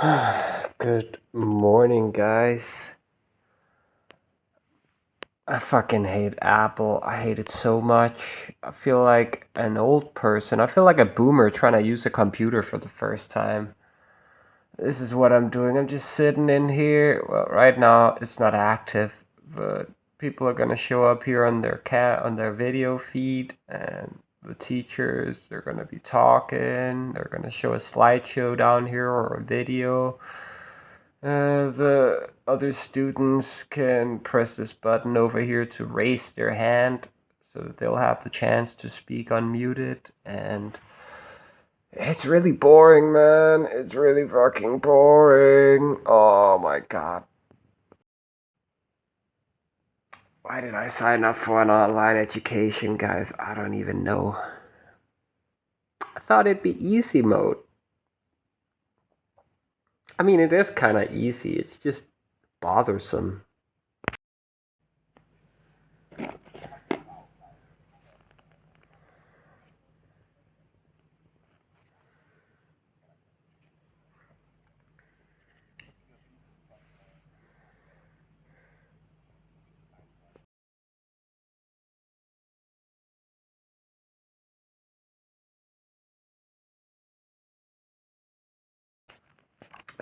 Good morning, guys. I fucking hate Apple. I hate it so much. I feel like an old person. I feel like a boomer trying to use a computer for the first time. This is what I'm doing. I'm just sitting in here. Well, right now it's not active, but people are gonna show up here on their on their video feed, and the teachers, they're gonna be talking. They're gonna show a slideshow down here or a video. The other students can press this button over here to raise their hand so that they'll have the chance to speak unmuted. And it's really boring, man. It's really fucking boring. Oh my god. Why did I sign up for an online education, guys? I don't even know. I thought it'd be easy mode. I mean, it is kind of easy, it's just bothersome.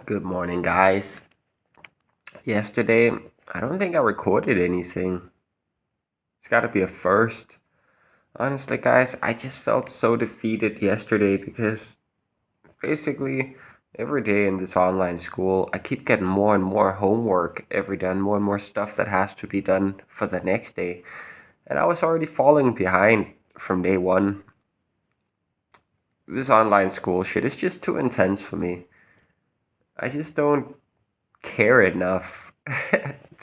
Good morning, guys. Yesterday, I don't think I recorded anything. It's gotta be a first. Honestly, guys, I just felt so defeated yesterday because basically every day in this online school, I keep getting more and more homework every day, and more stuff that has to be done for the next day. And I was already falling behind from day one. This online school shit is just too intense for me. I just don't care enough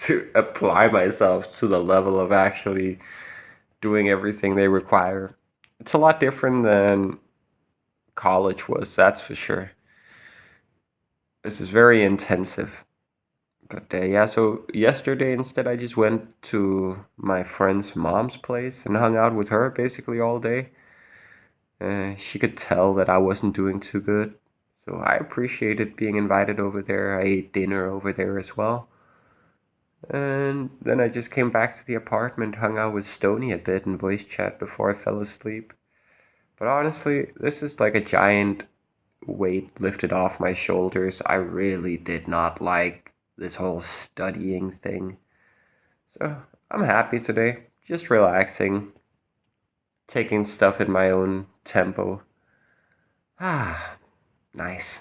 to apply myself to the level of actually doing everything they require. It's a lot different than college was, that's for sure. This is very intensive. But yeah, so yesterday instead I just went to my friend's mom's place and hung out with her basically all day. She could tell that I wasn't doing too good. So I appreciated being invited over there. I ate dinner over there as well. And then I just came back to the apartment, hung out with Stony a bit in voice chat before I fell asleep. But honestly, this is like a giant weight lifted off my shoulders. I really did not like this whole studying thing. So I'm happy today. Just relaxing, taking stuff in my own tempo. Ah, nice.